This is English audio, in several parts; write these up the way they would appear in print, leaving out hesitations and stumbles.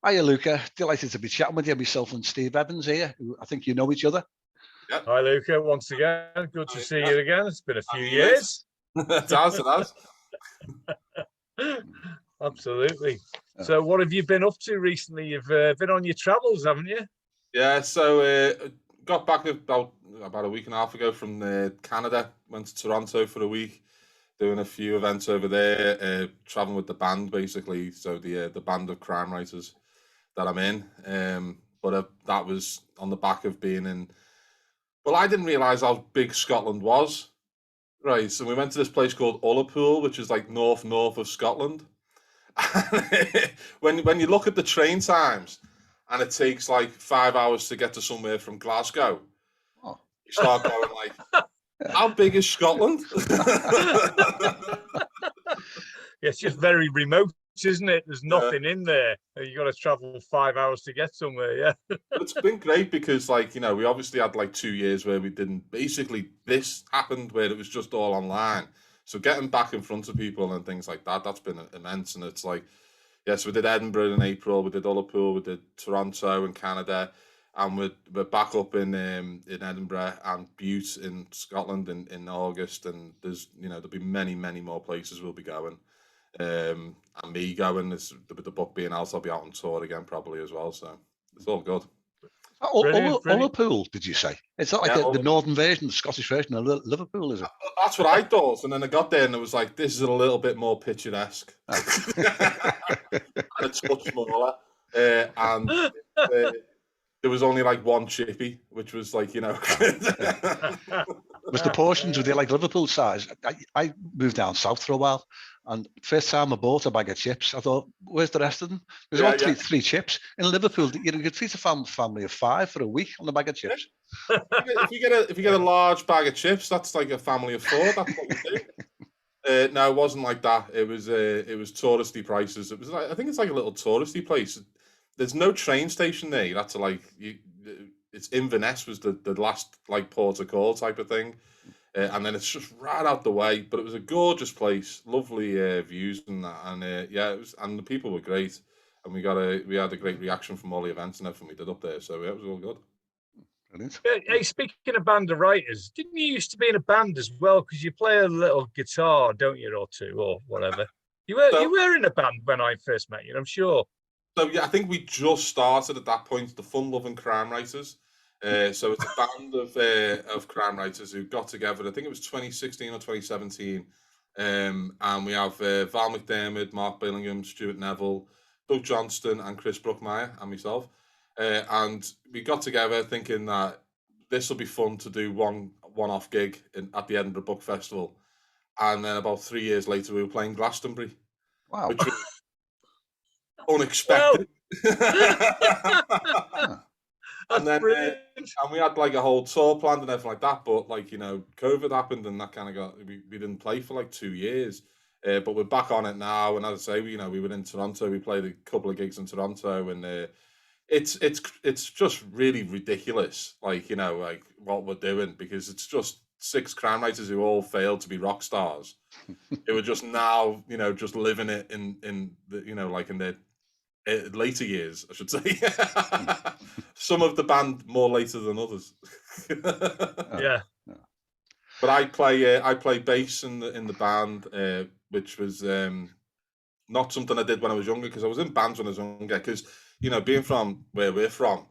Hiya, Luca. Delighted to be chatting with you. Myself and Steve Evans here, who I think you know each other. Yep. Hi, Luca. Once again, good to see you again. It's been a few years. It has. Absolutely. So what have you been up to recently? You've been on your travels, haven't you? Yeah, so got back about a week and a half ago from Canada. Went to Toronto for a week, doing a few events over there, traveling with the band basically. So the band of crime writers that I'm in. But that was on the back of being in. Well, I didn't realise how big Scotland was. Right, so we went to this place called Ullapool, which is like north of Scotland. when you look at the train times, and it takes like 5 hours to get to somewhere from Glasgow, you start going like, how big is Scotland? Yeah, it's just very remote, isn't it? There's nothing in there. You got to travel 5 hours to get somewhere. Yeah. It's been great because, like, you know, we obviously had like 2 years where we didn't. Basically, this happened where it was just all online. So getting back in front of people and things like that, that's been immense. And it's like, yes, we did Edinburgh in April, we did Ullapool, we did Toronto in Canada, and we're back up in Edinburgh and Butte in Scotland in August. And there'll be many more places we'll be going. And me going, with the book being out, I'll be out on tour again probably as well. So it's all good. Ullapool, did you say? It's not like the northern version, the Scottish version of Liverpool, is it? That's what I thought. And then I got there and it was like, this is a little bit more picturesque. And a touch smaller. And there was only like one chippy, which was like, you know. Was the portions, were they like Liverpool size? I moved down south for a while, and first time I bought a bag of chips, I thought, where's the rest of them? There's only three chips. In Liverpool, you could feed a family of 5 for a week on a bag of chips. If you get a large bag of chips, that's like a family of 4. That's what you do. No, it wasn't like that. It was touristy prices. It was like, I think it's like a little touristy place. There's no train station there. You had to like it's Inverness was the last like port of call type of thing, and then it's just right out the way. But it was a gorgeous place, lovely views and that, and it was, and the people were great, and we had a great reaction from all the events and everything we did up there. So it was all good. Brilliant. Hey, speaking of band of writers, didn't you used to be in a band as well? Because you play a little guitar, don't you, or two, or whatever. You were in a band when I first met you, I'm sure. So yeah, I think we just started at that point, the Fun Loving Crime Writers. So it's a band of crime writers who got together. I think it was 2016 or 2017, and we have Val McDermott, Mark Billingham, Stuart Neville, Doug Johnston, and Chris Brookmeyer, and myself. And we got together thinking that this will be fun to do one-off gig at the Edinburgh Book Festival. And then about 3 years later, we were playing Glastonbury. Wow. Which was unexpected. And then and we had like a whole tour planned and everything like that, but like, you know, COVID happened and that kind of we didn't play for like 2 years, but we're back on it now. And as I say, we were in Toronto, we played a couple of gigs in Toronto, and it's just really ridiculous, like, you know, like what we're doing, because it's just 6 crime writers who all failed to be rock stars. It were just now, you know, just living it in the, you know, like in their later years, I should say. Some of the band more later than others. Yeah. But I play bass in the band, which was not something I did when I was younger, because I was in bands when I was younger. Because, you know, being from where we're from,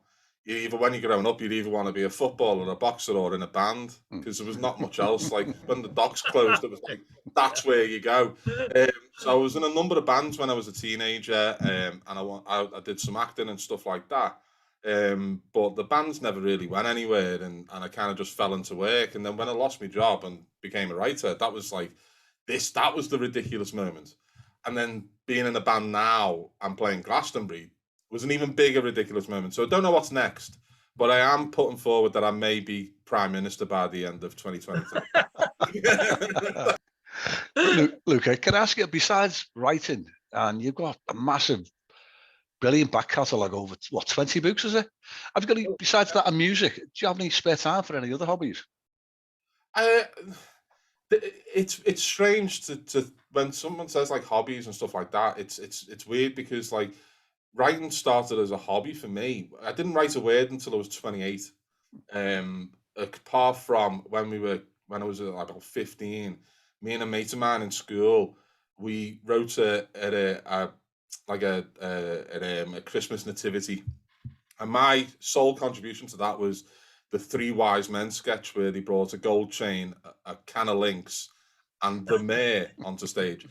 when you're growing up, you'd either want to be a footballer, a boxer, or in a band, because there was not much else. Like when the docks closed, it was like that's where you go. So I was in a number of bands when I was a teenager, and I did some acting and stuff like that. But the bands never really went anywhere, and I kind of just fell into work. And then when I lost my job and became a writer, that was like that was the ridiculous moment. And then being in a band now and playing Glastonbury was an even bigger ridiculous moment. So I don't know what's next, but I am putting forward that I may be Prime Minister by the end of 2023. Luca, can I ask you, besides writing, and you've got a massive, brilliant back catalogue, over, 20 books, is it? Have you got any, besides that and music, do you have any spare time for any other hobbies? It's strange to when someone says like hobbies and stuff like that, it's weird, because like writing started as a hobby for me. I didn't write a word until I was 28. Apart from when I was about 15, me and a mate of mine in school, we wrote a Christmas nativity, and my sole contribution to that was the Three Wise Men sketch, where they brought a gold chain, a can of Lynx, and the mayor onto stage,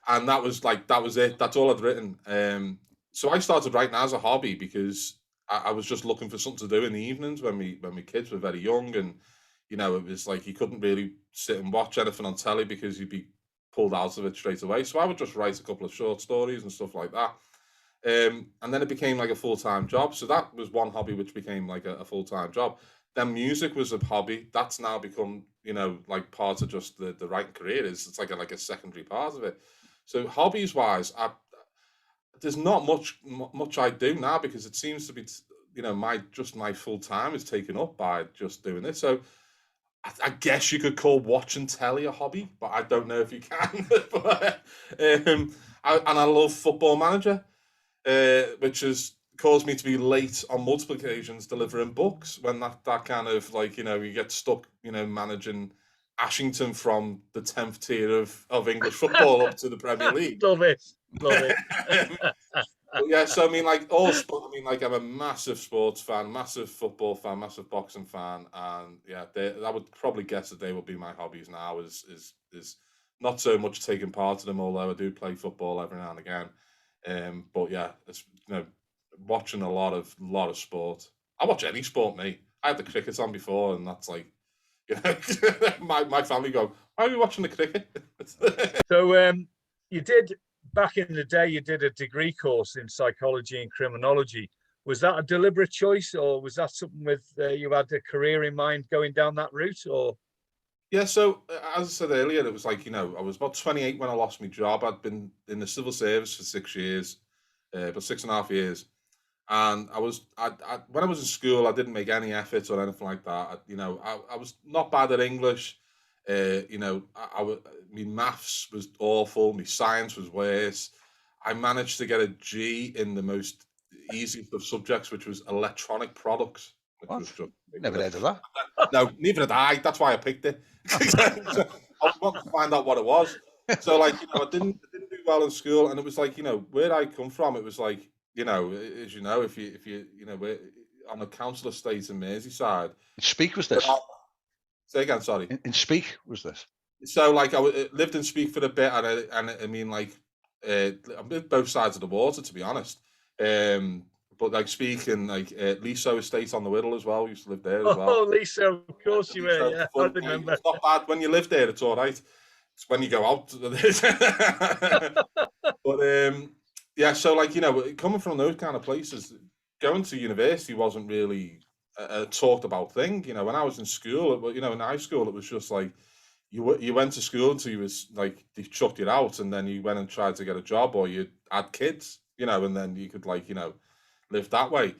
and that was it. That's all I'd written. So I started writing as a hobby because I was just looking for something to do in the evenings when my kids were very young, and you know, it was like you couldn't really sit and watch anything on telly because you'd be pulled out of it straight away. So I would just write a couple of short stories and stuff like that. And then it became like a full-time job. So that was one hobby which became like a full-time job. Then music was a hobby. That's now become, you know, like part of just the writing career. It's like a secondary part of it. So hobbies wise, there's not much I do now because it seems to be, you know, my full time is taken up by just doing this. So I guess you could call watching telly a hobby, but I don't know if you can. But, I love Football Manager, which has caused me to be late on multiple occasions delivering books when that kind of, like, you know, you get stuck, you know, managing Ashington from the 10th tier of English football up to the Premier League. Love it. Yeah, so I mean, like all sport. I mean, like I'm a massive sports fan, massive football fan, massive boxing fan, and yeah, I would probably guess that they would be my hobbies now. Is not so much taking part in them, although I do play football every now and again. But yeah, it's, you know, watching a lot of sport. I watch any sport, mate. I had the cricket on before, and that's like, you know, my family go, "Why are you watching the cricket?" So you did, back in the day, you did a degree course in psychology and criminology. Was that a deliberate choice, or was that something with you had a career in mind going down that route? Or Yeah, so as I said earlier, it was like, you know, I was about 28 when I lost my job. I'd been in the civil service for 6 years, about 6.5 years. And when I was in school, I didn't make any effort or anything like that. I was not bad at English. You know, my maths was awful. My science was worse. I managed to get a G in the most easiest of subjects, which was electronic products. Which What? was just Never heard of that. No, neither did I. That's why I picked it. So I wanted to find out what it was. So, like, you know, I didn't do well in school, and it was like, you know, where I come from, it was like, you know, as you know, if you you know, we're on the council estate in Merseyside. In Speak was this? Say again, sorry. In Speak was this? So, like, I lived in Speak for a bit, and I mean, like, I'm with both sides of the water, to be honest. But like Speak and like Liso Estate on the Whittle as well. We used to live there as well. oh, Lisa, of course you were. Yeah, I remember. It's not bad when you live there. It's all right. It's when you go out. But yeah, so like, you know, coming from those kind of places, going to university wasn't really a talked about thing. You know, when I was in school, you know, in high school, it was just like you went to school until you was like they chucked you out, and then you went and tried to get a job, or you had kids, you know, and then you could, like, you know, live that way.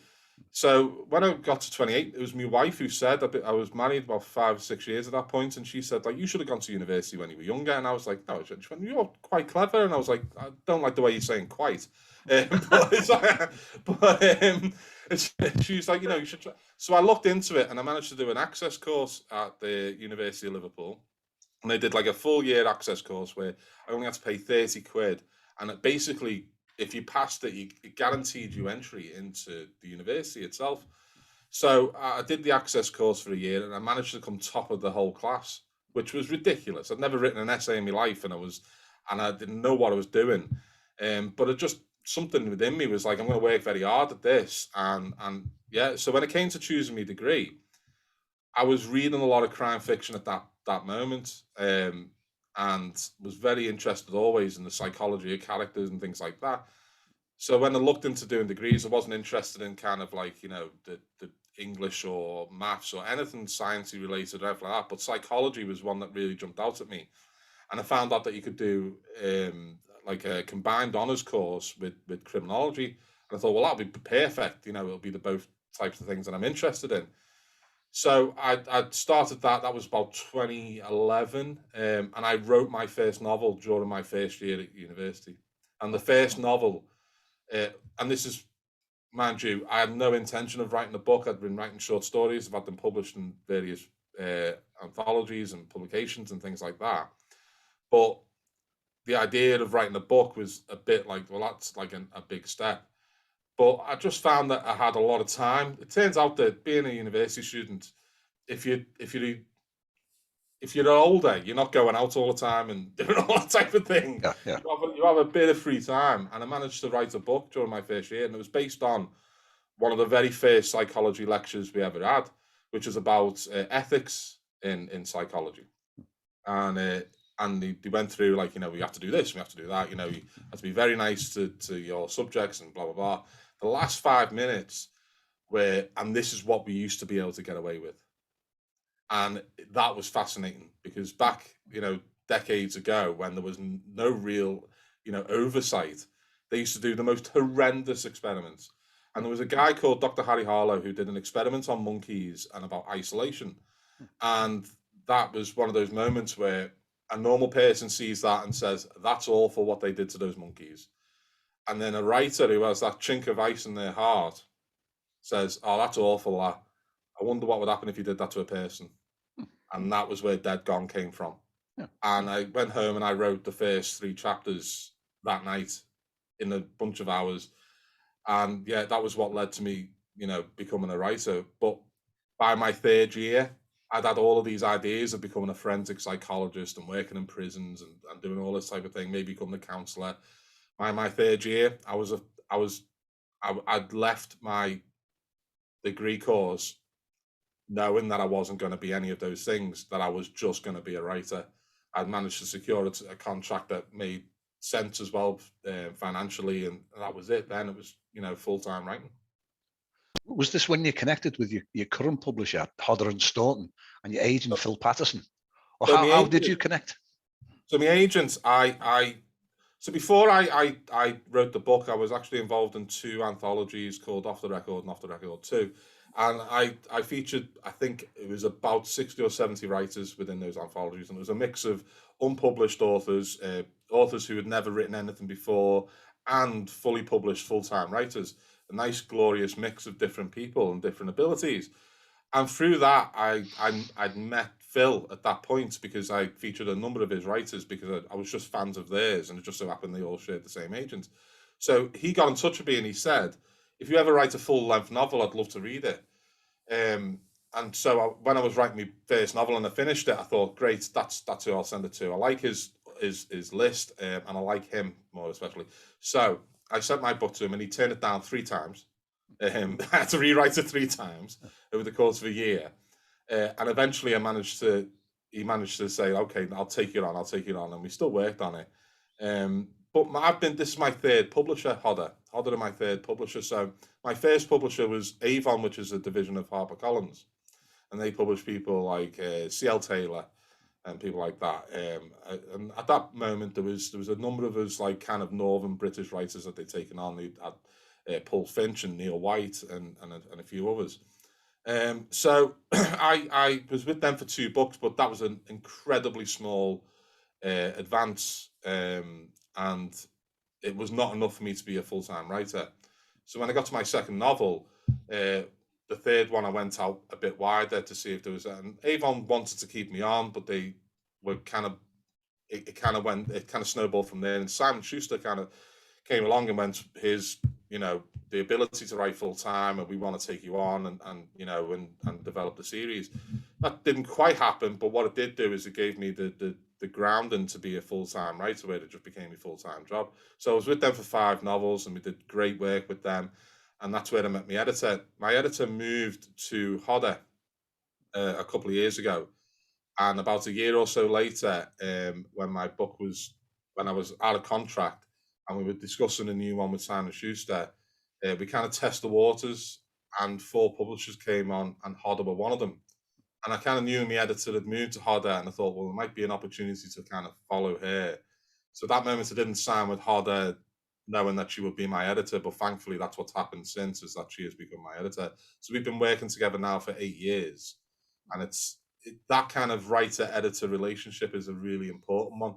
So when I got to 28, it was my wife who said, I was married about 5 or 6 years at that point, and she said, like, you should have gone to university when you were younger. And I was like, no, she went, you're quite clever. And I was like, I don't like the way you're saying quite. She's like, you know, you should try. So I looked into it, and I managed to do an access course at the University of Liverpool. And they did like a full year access course where I only had to pay 30 quid. And it basically, if you passed it, it guaranteed you entry into the university itself. So I did the access course for a year, and I managed to come top of the whole class, which was ridiculous. I'd never written an essay in my life, and I didn't know what I was doing. But it just, something within me was like, I'm going to work very hard at this. And yeah, so when it came to choosing my degree, I was reading a lot of crime fiction at that moment, and was very interested always in the psychology of characters and things like that. So when I looked into doing degrees, I wasn't interested in kind of like, you know, the English or maths or anything sciencey related or anything like that. But psychology was one that really jumped out at me. And I found out that you could do like a combined honours course with criminology. And I thought, well, that'll be perfect. You know, it'll be the both types of things that I'm interested in. So I started that. That was about 2011, and I wrote my first novel during my first year at university. And the first novel, and this is mind you, I had no intention of writing a book. I'd been writing short stories. I've had them published in various anthologies and publications and things like that. But the idea of writing a book was a bit like, well, that's like a big step. But I just found that I had a lot of time. It turns out that being a university student, if you're older, you're not going out all the time and doing all that type of thing. Yeah. You have a bit of free time. And I managed to write a book during my first year, and it was based on one of the very first psychology lectures we ever had, which was about ethics in psychology. And they went through, like, we have to do this, we have to do that, you have to be very nice to your subjects and blah, blah, blah. The last 5 minutes and this is what we used to be able to get away with. And that was fascinating, because back, decades ago, when there was no real, oversight, they used to do the most horrendous experiments. And there was a guy called Dr. Harry Harlow who did an experiment on monkeys and about isolation. And that was one of those moments where a normal person sees that and says, that's awful what they did to those monkeys. And then a writer who has that chink of ice in their heart says, oh, that's awful. I wonder what would happen if you did that to a person. And that was where Dead Gone came from. Yeah. And I went home and I wrote the first 3 chapters that night in a bunch of hours. And yeah, that was what led to me, becoming a writer. But by my 3rd year, I'd had all of these ideas of becoming a forensic psychologist and working in prisons and doing all this type of thing, maybe becoming a counsellor. By my 3rd year, I'd left my degree course knowing that I wasn't going to be any of those things, that I was just going to be a writer. I'd managed to secure a contract that made sense as well financially, and that was it. Then it was, full-time writing. Was this when you connected with your current publisher, Hodder and Staunton, and your agent, Phil Patterson? Or So how did you connect? So my agents, so before I wrote the book, I was actually involved in 2 anthologies called Off the Record and Off the Record 2. And I featured, I think it was about 60 or 70 writers within those anthologies. And it was a mix of unpublished authors, authors who had never written anything before, and fully published full-time writers. A nice, glorious mix of different people and different abilities. And through that, I'd met Phil at that point, because I featured a number of his writers, because I was just fans of theirs, and it just so happened they all shared the same agent. So he got in touch with me and he said, if you ever write a full-length novel, I'd love to read it. And so when I was writing my first novel and I finished it, I thought, great, that's who I'll send it to. I like his list, and I like him more especially. So I sent my book to him, and he turned it down 3 times. I had to rewrite it 3 times over the course of a year. And eventually he managed to say, okay, I'll take it on. And we still worked on it. But this is my 3rd publisher, Hodder are my 3rd publisher. So my first publisher was Avon, which is a division of HarperCollins. And they publish people like C.L. Taylor and people like that. And at that moment, there was a number of us, like, kind of northern British writers that they'd taken on. They had Paul Finch and Neil White and a few others. So I was with them for 2 books, but that was an incredibly small advance, and it was not enough for me to be a full-time writer. So when I got to my 2nd novel, the 3rd one, I went out a bit wider to see if there was, and Avon wanted to keep me on, but they were it kind of snowballed from there. And Simon Schuster kind of came along and went, here's, the ability to write full time, and we want to take you on and develop the series. That didn't quite happen, but what it did do is it gave me the grounding to be a full-time writer, where it just became a full-time job. So I was with them for 5 novels, and we did great work with them. And that's where I met my editor. My editor moved to Hodder a couple of years ago. And about a year or so later, when I was out of contract and we were discussing a new one with Simon Schuster, we kind of test the waters, and 4 publishers came on, and Hodder were one of them. And I kind of knew my editor had moved to Hodder, and I thought, well, there might be an opportunity to kind of follow her. So at that moment, I didn't sign with Hodder knowing that she would be my editor, but thankfully that's what's happened since, is that she has become my editor. So we've been working together now for 8 years, and that kind of writer-editor relationship is a really important one.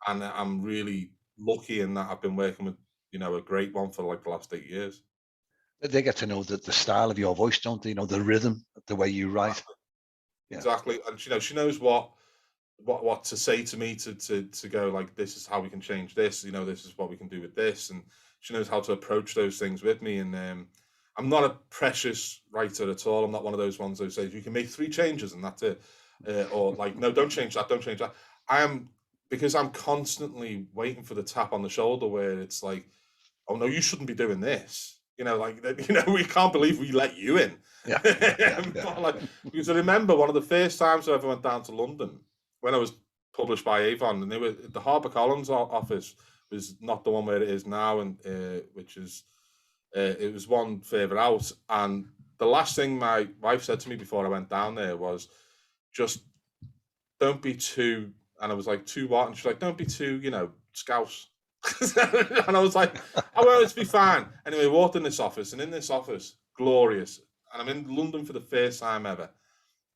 And I'm really lucky in that I've been working with, a great one for like the last 8 years. They get to know the style of your voice, don't they? You know, the rhythm, the way you write. Exactly. And she knows what to say to me to go like, this is how we can change this, you know, this is what we can do with this, and she knows how to approach those things with me. And I'm not a precious writer at all. I'm not one of those ones who says you can make 3 changes and that's it, or like, no, don't change that, don't change that. I am, because I'm constantly waiting for the tap on the shoulder where it's like, oh no, you shouldn't be doing this, you know, like, you know, we can't believe we let you in. Like, because I remember one of the first times I ever went down to London when I was published by Avon, and they were the HarperCollins office was not the one where it is now, and which is it was one further out. And the last thing my wife said to me before I went down there was, just don't be too, and I was like, too what? And she's like, don't be too, you know, scouse. And I was like, I want it to be fine. Anyway, I walked in this office, and in this office, glorious. And I'm in London for the first time ever.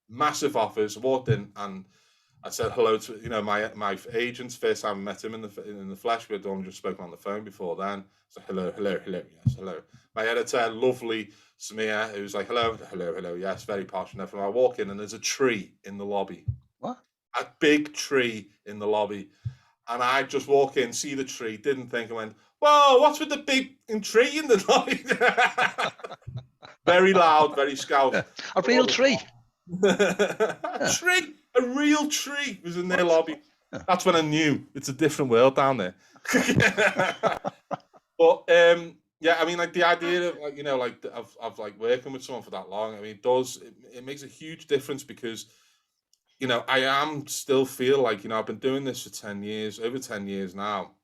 Massive office. I walked in and I said hello to, you know, my agent's first time I met him in the flesh. We had only just spoken on the phone before then. So hello, yes, hello. My editor, lovely Samir, who's like, hello, yes, very posh and everything. I walk in and there's a tree in the lobby. What? A big tree in the lobby. And I just walk in, see the tree, didn't think, I went, whoa, what's with the big tree in the lobby? Very loud, very scout. A real tree. A real tree was in their lobby. That's when I knew it's a different world down there. But yeah, I mean, like the idea of, like, you know, like of like working with someone for that long, I mean, it makes a huge difference, because, you know, I am still feel like, you know, I've been doing this for 10 years, over 10 years now,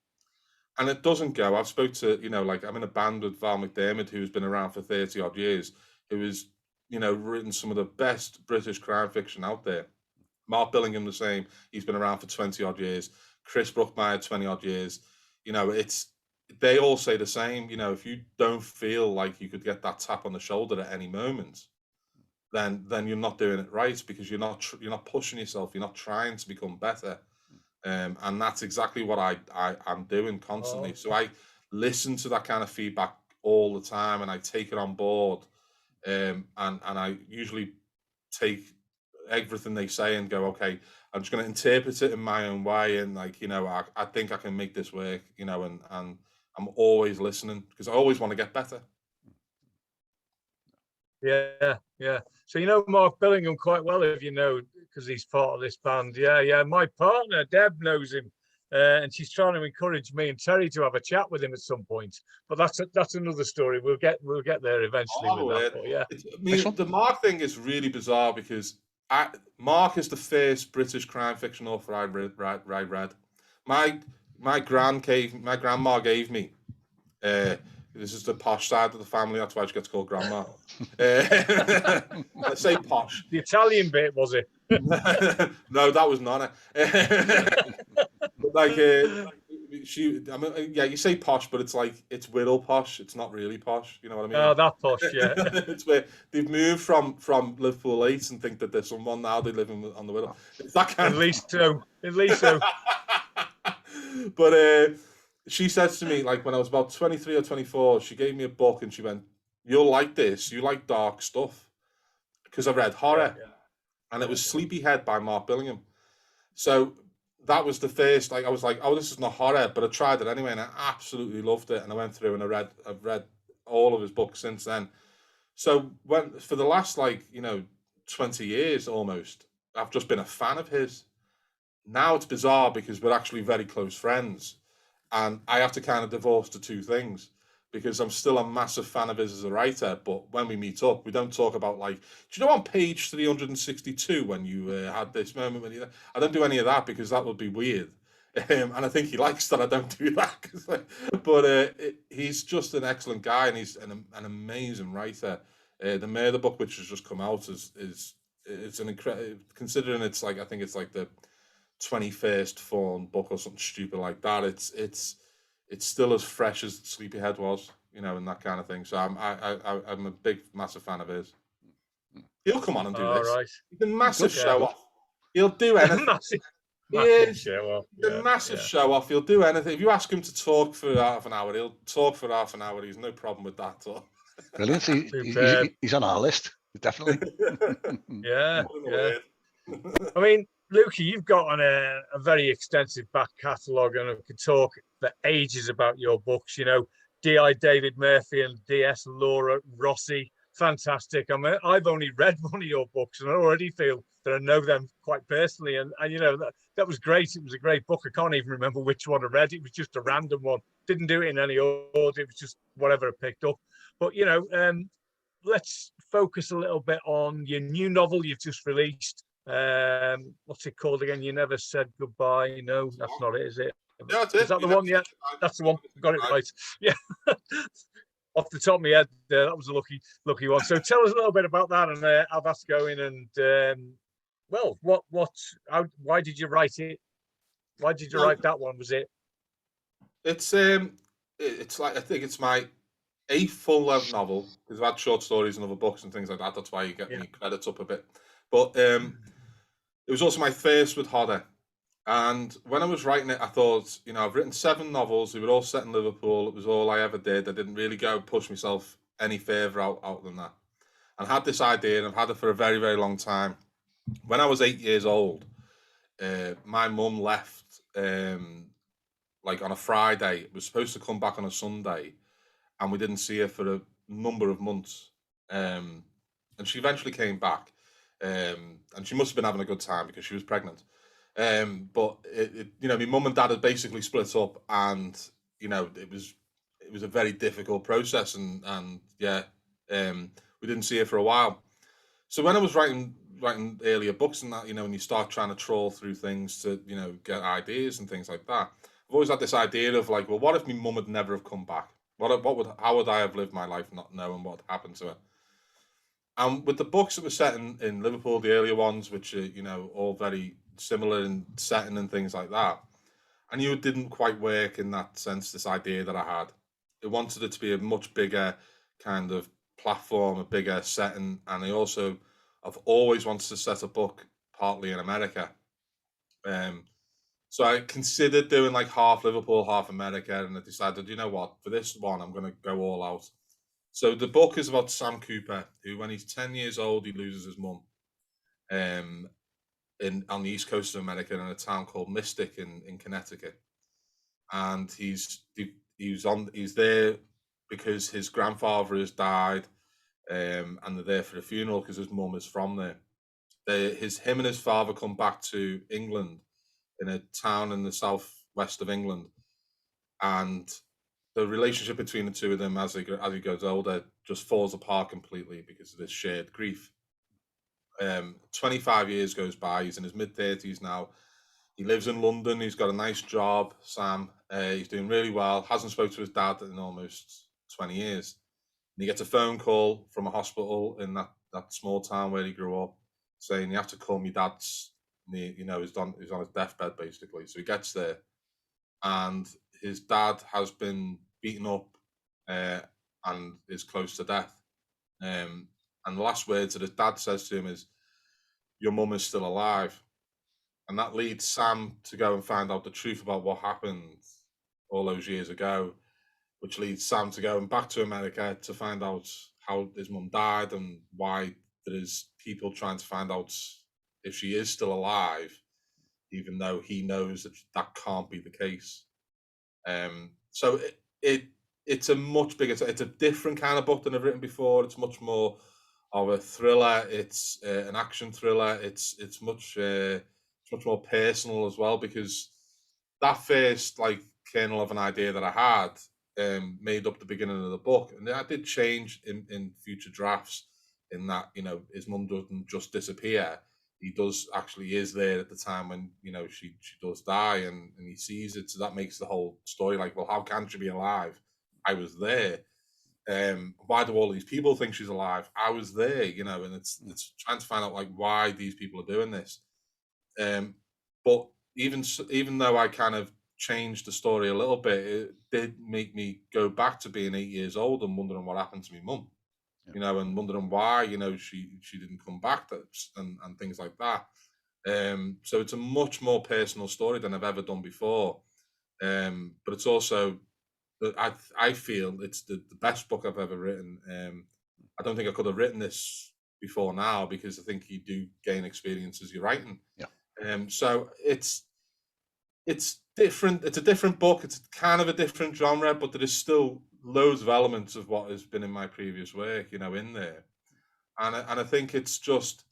and it doesn't go. I've spoke to, you know, like I'm in a band with Val McDermott, who's been around for 30 odd years, who has, you know, written some of the best British crime fiction out there. Mark Billingham the same. He's been around for 20 odd years. Chris Brookmeyer, 20 odd years. You know, they all say the same. You know, if you don't feel like you could get that tap on the shoulder at any moment, then you're not doing it right, because you're not pushing yourself. You're not trying to become better. And that's exactly what I'm doing constantly. So I listen to that kind of feedback all the time, and I take it on board. And I usually take everything they say and go, okay, I'm just going to interpret it in my own way, and, like, you know, I think I can make this work, you know, and I'm always listening, because I always want to get better. Yeah. So you know Mark Billingham quite well, if you know, because he's part of this band. Yeah. My partner Deb knows him, and she's trying to encourage me and Terry to have a chat with him at some point. But that's another story. We'll get there eventually with that. But yeah, I mean, the Mark thing is really bizarre, because Mark is the first British crime fiction author I read. My grandma gave me. This is the posh side of the family. That's why she gets called grandma. I say posh. The Italian bit, was it? No, that was Nonna. Like I mean, yeah, you say posh, but it's like, it's Wirral posh. It's not really posh. You know what I mean? Oh, that posh, yeah. It's where they've moved from Liverpool 8 and think that there's someone now they live on the Wirral. It's that kind At least so. But she says to me, like, when I was about 23 or 24, she gave me a book and she went, "You'll like this. You like dark stuff," because I read horror, and it was Sleepyhead by Mark Billingham. So that was the first. Like, I was like, "Oh, this is not horror," but I tried it anyway, and I absolutely loved it. And I went through and I've read all of his books since then. So for the last, like, you know, 20 years almost, I've just been a fan of his. Now it's bizarre because we're actually very close friends, and I have to kind of divorce the two things, because I'm still a massive fan of his as a writer, but when we meet up, we don't talk about, like, do you know on page 362 when you had this moment when I don't do any of that, because that would be weird. And I think he likes that I don't do that. But he's just an excellent guy, and he's an amazing writer. The Murder book, which has just come out, it's an incredible, considering it's like, I think it's like the 21st form book or something stupid like that. It's still as fresh as Sleepyhead was, you know, and that kind of thing. So I'm a big, massive fan of his. He'll come on and do this. Right. He's a massive show off. He'll do anything. Massive show off. He's a massive show off. He'll do anything. If you ask him to talk for half an hour, he'll talk for half an hour. He's no problem with that. Brilliant. Superb. He's on our list, definitely. Yeah, What a yeah. word. I mean, Luca, you've got a very extensive back catalogue, and I could talk for ages about your books. You know, D.I. David Murphy and D.S. Laura Rossi. Fantastic. I mean, I've only read one of your books, and I already feel that I know them quite personally. And you know, that was great. It was a great book. I can't even remember which one I read. It was just a random one. Didn't do it in any order. It was just whatever I picked up. But you know, let's focus a little bit on your new novel you've just released. What's it called again? You Never Said Goodbye. No, that's not it, is it? Yeah, that's Is it. that the one? Yeah, that's the one. Got it right. Yeah. Off the top of my head, that was a lucky one. So tell us a little bit about that and how that's going. And well, why did you write it? Why did you write that one? Was it? It's like, I think it's my 8th full-length novel, because I've had short stories and other books and things like that. That's why you get me credits up a bit. But it was also my first with horror. And when I was writing it, I thought, you know, I've written 7 novels. They were all set in Liverpool. It was all I ever did. I didn't really go push myself any further out than that. And I had this idea, and I've had it for a very, very long time. When I was 8 years old, my mum left like on a Friday. It was supposed to come back on a Sunday, and we didn't see her for a number of months. And she eventually came back, and she must have been having a good time because she was pregnant. But you know, my mum and dad had basically split up, and you know, it was a very difficult process, and yeah, we didn't see her for a while. So when I was writing earlier books and that, you know, when you start trying to trawl through things to, you know, get ideas and things like that, I've always had this idea of like, well, what if my mum had never have come back? How would I have lived my life not knowing what happened to her? And with the books that were set in Liverpool, the earlier ones, which are, you know, all very similar in setting and things like that, I knew it didn't quite work in that sense, this idea that I had. It wanted it to be a much bigger kind of platform, a bigger setting, and I've always wanted to set a book partly in America. So I considered doing like half Liverpool, half America, and I decided, you know what, for this one, I'm going to go all out. So the book is about Sam Cooper, who, when he's 10 years old, he loses his mum on the east coast of America in a town called Mystic in Connecticut. And he's there because his grandfather has died, and they're there for the funeral because his mum is from there. Him and his father come back to England in a town in the southwest of England, and the relationship between the two of them as he goes older just falls apart completely because of this shared grief. 25 years goes by. He's in his mid-30s now. He lives in London. He's got a nice job, Sam. He's doing really well. Hasn't spoken to his dad in almost 20 years. And he gets a phone call from a hospital in that small town where he grew up, saying, you have to call me dad's, you know, he's on his deathbed, basically. So he gets there, and his dad has been beaten up and is close to death. And the last words that his dad says to him is, your mum is still alive. And that leads Sam to go and find out the truth about what happened all those years ago, which leads Sam to go back to America to find out how his mum died and why there is people trying to find out if she is still alive, even though he knows that can't be the case. So it's a much bigger, it's a different kind of book than I've written before. It's much more of a thriller. It's an action thriller. It's much more personal as well, because that first like kernel of an idea that I had made up the beginning of the book, and I did change in future drafts in that, you know, his mum doesn't just disappear. He is there at the time when, you know, she does die, and he sees it. So that makes the whole story like, well, how can she be alive? I was there. Why do all these people think she's alive? I was there, you know, and it's trying to find out like why these people are doing this. But even though I kind of changed the story a little bit, it did make me go back to being 8 years old and wondering what happened to my mum. You know, and wondering why, you know, she didn't come back, and things like that. So it's a much more personal story than I've ever done before. But it's also I feel it's the best book I've ever written. I don't think I could have written this before now, because I think you do gain experience as you're writing. Yeah. So it's different. It's a different book. It's kind of a different genre, but there is still loads of elements of what has been in my previous work, you know, in there. And I think it's just,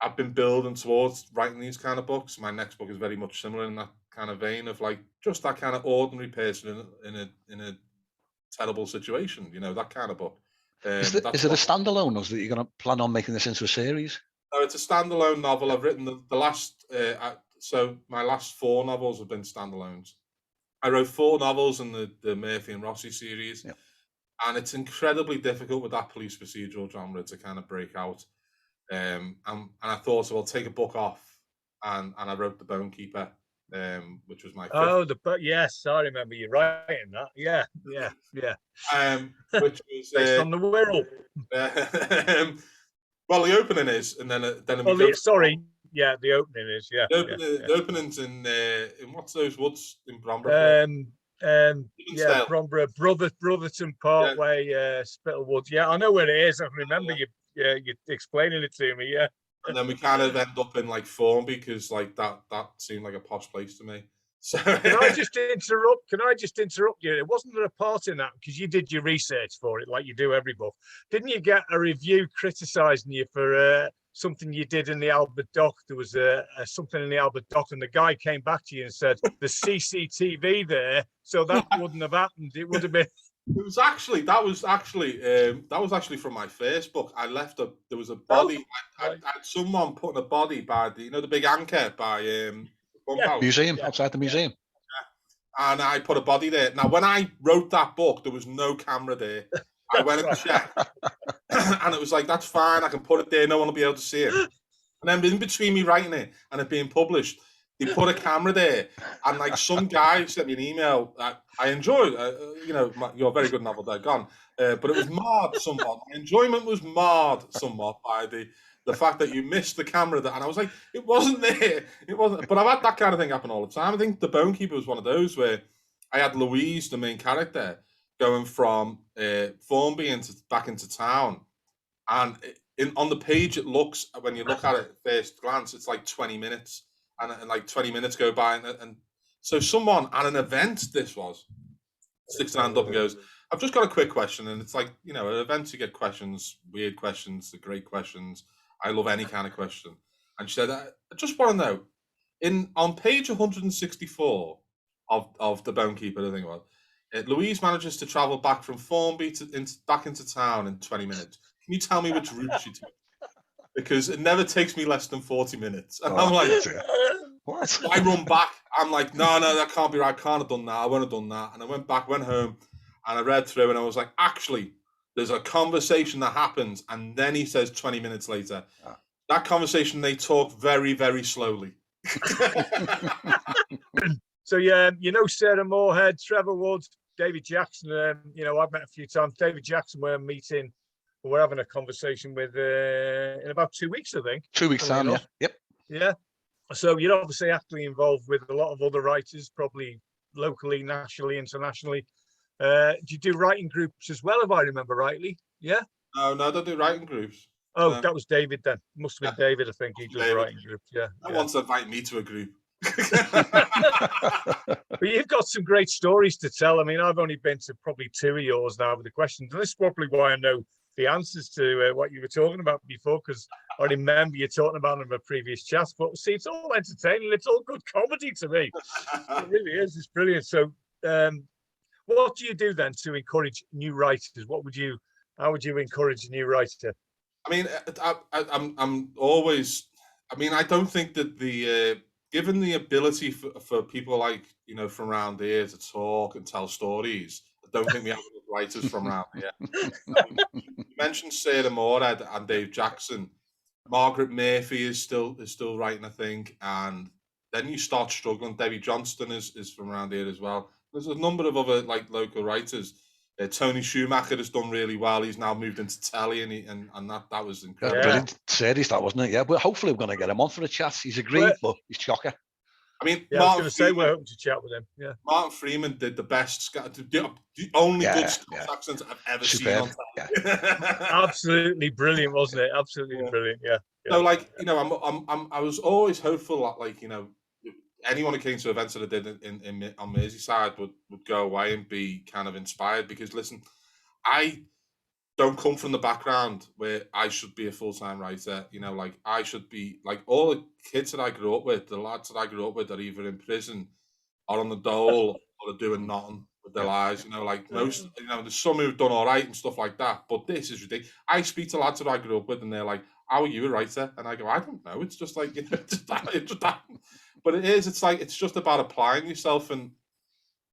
I've been building towards writing these kind of books. My next book is very much similar in that kind of vein of like just that kind of ordinary person in a terrible situation, you know, that kind of book. Is it a standalone, or is it you're going to plan on making this into a series? No, it's a standalone novel. I've written the last, so my last 4 novels have been standalones. I wrote 4 novels in the Murphy and Rossi series, yeah. And it's incredibly difficult with that police procedural genre to kind of break out. And I thought, well, take a book off, and I wrote The Bone Keeper, which was my fifth. Oh, yes, I remember you writing that. Yeah. Which was based on the Wirral. Well, the opening is, and then yeah, the opening is, yeah. The opening's in what's those woods in Bromborough? Yeah, Bromborough, Brotherton Parkway, Spittle Woods. Yeah, I know where it is. I remember you explaining it to me. Yeah. And then we kind of end up in like Formby, because like that seemed like a posh place to me. So Can I just interrupt you? Wasn't there a part in that, because you did your research for it, like you do every book? Didn't you get a review criticising you for something you did in the Albert Dock? There was something in the Albert Dock, and the guy came back to you and said, "There's CCTV there, so that wouldn't have happened. It would have been." It was actually that was actually from my first book. I left there was a body. I had someone putting a body by the big anchor by museum, outside the museum. Yeah. And I put a body there. Now, when I wrote that book, there was no camera there. I went and checked, and it was like, that's fine. I can put it there. No one will be able to see it. And then in between me writing it and it being published, they put a camera there, and like some guy sent me an email that I enjoyed. Your very good novel, they're gone, but it was marred somewhat. My enjoyment was marred somewhat by the fact that you missed the camera, and I was like, it wasn't there. It wasn't. But I've had that kind of thing happen all the time. I think The Bone Keeper was one of those where I had Louise, the main character, going from Formby back into town, and on the page it looks, when you look at it at first glance, it's like 20 minutes. And like 20 minutes go by, and so someone at an event, this was, sticks their hand up and goes, "I've just got a quick question." And it's like, at events you get questions, weird questions, great questions. I love any kind of question. And she said, "I just want to know, on page 164 of The Bone Keeper, I think it was, Louise manages to travel back from Formby back into town in 20 minutes. Can you tell me which route she took? Because it never takes me less than 40 minutes. And I'm like, what? I run back. I'm like, no, that can't be right. I can't have done that. I wouldn't have done that. And I went back, went home, and I read through, and I was like, actually, there's a conversation that happens. And then he says 20 minutes later, that conversation, they talk very, very slowly. So, Sarah Moorhead, Trevor Woods, David Jackson, I've met a few times. David Jackson, we're having a conversation with in about 2 weeks, I think. 2 weeks time, yeah. Yep. Yeah. So you're obviously actively involved with a lot of other writers, probably locally, nationally, internationally. Do you do writing groups as well, if I remember rightly? Yeah? No, I don't do writing groups. Oh, that was David then. Must have been David, I think. He does writing groups, yeah. No one's invite me to a group. But you've got some great stories to tell. I mean, I've only been to probably 2 of yours now with the questions. And this is probably why I know the answers to what you were talking about before, because I remember you talking about them in a previous chat. But see, it's all entertaining. It's all good comedy to me. It really is. It's brilliant. So, what do you do then to encourage new writers? How would you encourage a new writer? I mean, I'm always. I mean, I don't think that given the ability for people like from around here to talk and tell stories, I don't think we have enough writers from around here. You mentioned Sarah Moorhead and Dave Jackson. Margaret Murphy is still writing, I think, and then you start struggling. Debbie Johnston is from around here as well. There's a number of other like local writers. Tony Schumacher has done really well. He's now moved into telly, and that was incredible. Brilliant series, that, wasn't it? Yeah, but hopefully we're going to get him on for a chat. He's a great, but he's shocker. I mean, Yeah, I was going to say we're hoping to chat with him. Yeah, Martin Freeman did the best, the only good Scots accent I've ever seen on television. Absolutely brilliant, wasn't it? Absolutely brilliant. Yeah. So, like, you know, I was always hopeful that, like, you know, anyone who came to events that I did on Merseyside would go away and be kind of inspired, because listen, I don't come from the background where I should be a full-time writer. You know, like, I should be like all the kids that I grew up with, the lads that I grew up with are either in prison or on the dole or are doing nothing with their lives. You know, like most, you know, there's some who've done all right and stuff like that, but this is ridiculous. I speak to lads that I grew up with and they're like, how are you a writer? And I go, I don't know. It's just like, you know, it just happened. But it is, it's like, it's just about applying yourself. And,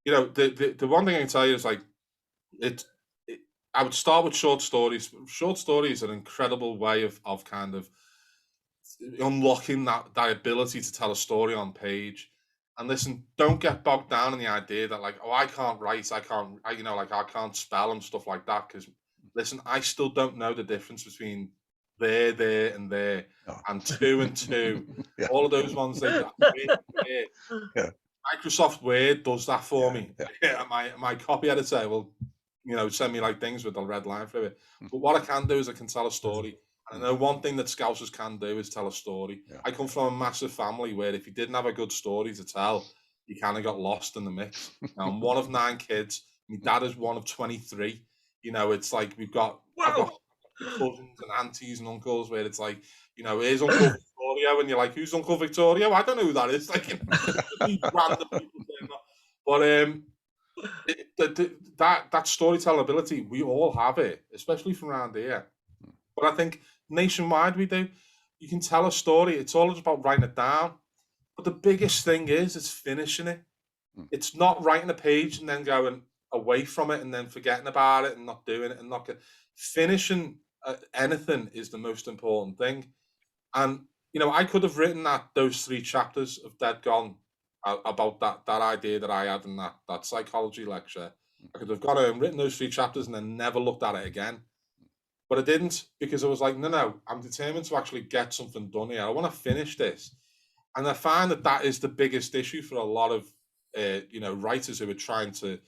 you know, the one thing I can tell you is, like, I would start with short stories. Short stories are an incredible way of kind of unlocking that ability to tell a story on page. And listen, don't get bogged down in the idea that, like, oh, I can't write, you know, like, I can't spell and stuff like that. Because listen, I still don't know the difference between there, and there, and two and two. All of those ones, Microsoft Word does that for me. My copy editor will, you know, send me like things with a red line through it. But what I can do is I can tell a story. And I know one thing that Scousers can do is tell a story. I come from a massive family where if you didn't have a good story to tell, you kind of got lost in the mix. Now, I'm one of 9 kids. My dad is one of 23. You know, it's like I've got cousins and aunties and uncles where it's like, you know, here's Uncle Victorio, and you're like, who's Uncle Victorio? I don't know who that is. Like, you know, random people saying that. But that storytelling ability, we all have it, especially from around here. But I think nationwide we do. You can tell a story. It's all just about writing it down. But the biggest thing is finishing it. It's not writing a page and then going away from it and then forgetting about it and not doing it and not finishing anything is the most important thing. And, you know, I could have written those 3 chapters of Dead Gone about that idea that I had in that psychology lecture. I could have gone and written those 3 chapters and then never looked at it again. But I didn't, because I was like, no, I'm determined to actually get something done here. I want to finish this. And I find that is the biggest issue for a lot of, you know, writers who are trying to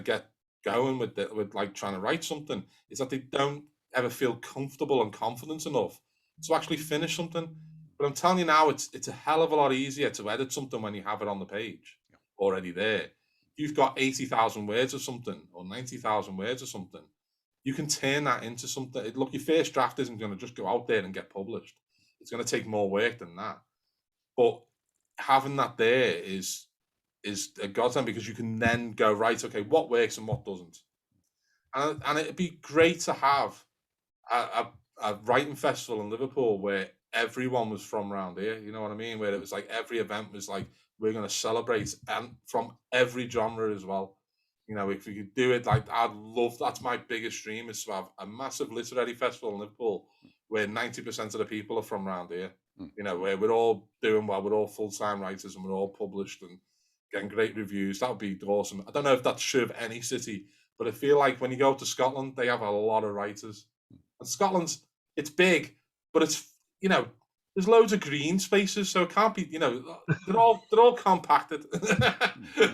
get going with like trying to write something, is that they don't ever feel comfortable and confident enough to actually finish something. But I'm telling you now, it's a hell of a lot easier to edit something when you have it on the page already there. If you've got 80,000 words or something, or 90,000 words or something, you can turn that into something. Look, your first draft isn't going to just go out there and get published. It's going to take more work than that. But having that there is a godsend, because you can then go, right, okay, what works and what doesn't. And it'd be great to have a writing festival in Liverpool where everyone was from around here, you know what I mean? Where it was like every event was like, we're going to celebrate, and from every genre as well. You know, if we could do it, like, that's my biggest dream, is to have a massive literary festival in Liverpool where 90% of the people are from around here. You know, where we're all doing well, we're all full-time writers and we're all published and getting great reviews. That would be awesome. I don't know if that's true of any city, but I feel like when you go to Scotland, they have a lot of writers. And Scotland's, it's big, but it's, you know, there's loads of green spaces, so it can't be, you know, they're all compacted.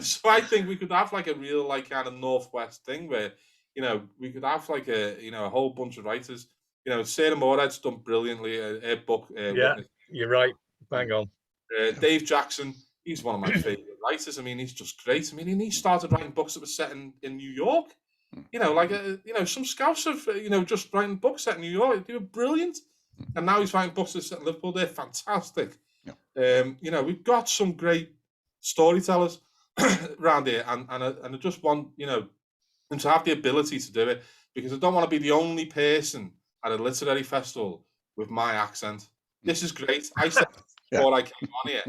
So I think we could have like a real, like, kind of Northwest thing where, you know, we could have like a, you know, a whole bunch of writers. You know, Sarah Moorhead's done brilliantly a book. Witness. You're right. Bang on. Dave Jackson, he's one of my favorite writers. I mean, he's just great. I mean, and he started writing books that were set in New York. You know, like, you know, some scouts have, you know, just writing books set in New York. They were brilliant. And now he's writing books that set in Liverpool. They're fantastic. You know, we've got some great storytellers around here, and I just want, you know, them to have the ability to do it, because I don't want to be the only person at a literary festival with my accent. This is great. I said before I came on here,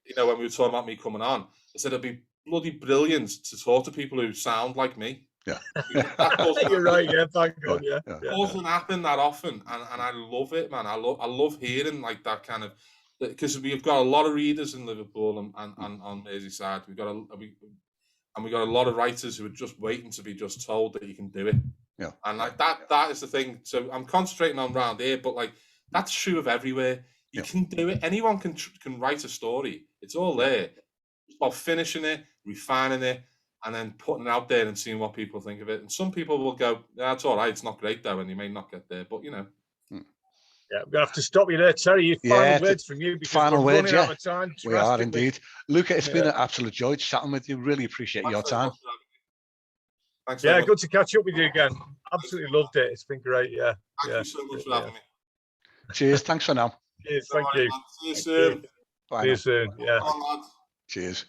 you know, when we were talking about me coming on, I said it'd be bloody brilliant to talk to people who sound like me. You're right. Yeah, thank God. Yeah. It doesn't happen that often, and I love it, man. I love hearing like that kind of, because we've got a lot of readers in Liverpool and on Merseyside. We got a lot of writers who are just waiting to be just told that you can do it. And like that is the thing. So I'm concentrating on round here, but like that's true of everywhere. You can do it. Anyone can write a story. It's all there. It's about finishing it, refining it, and then putting it out there and seeing what people think of it. And some people will go, "Yeah, it's all right. It's not great though," and you may not get there. But you know. Yeah, I'm gonna have to stop you there, Terry. Your final words from you, because final we're words, running out of time. We are indeed. Luca, it's been an absolute joy chatting with you. Really appreciate your time. Thanks. Yeah, good to catch up with you again. Absolutely loved it. It's been great. Yeah. Thank you so much for having me. Cheers. Thanks for now. Cheers. Thank you. See you soon. Bye See now. you soon. Yeah. Come on, lads. Cheers.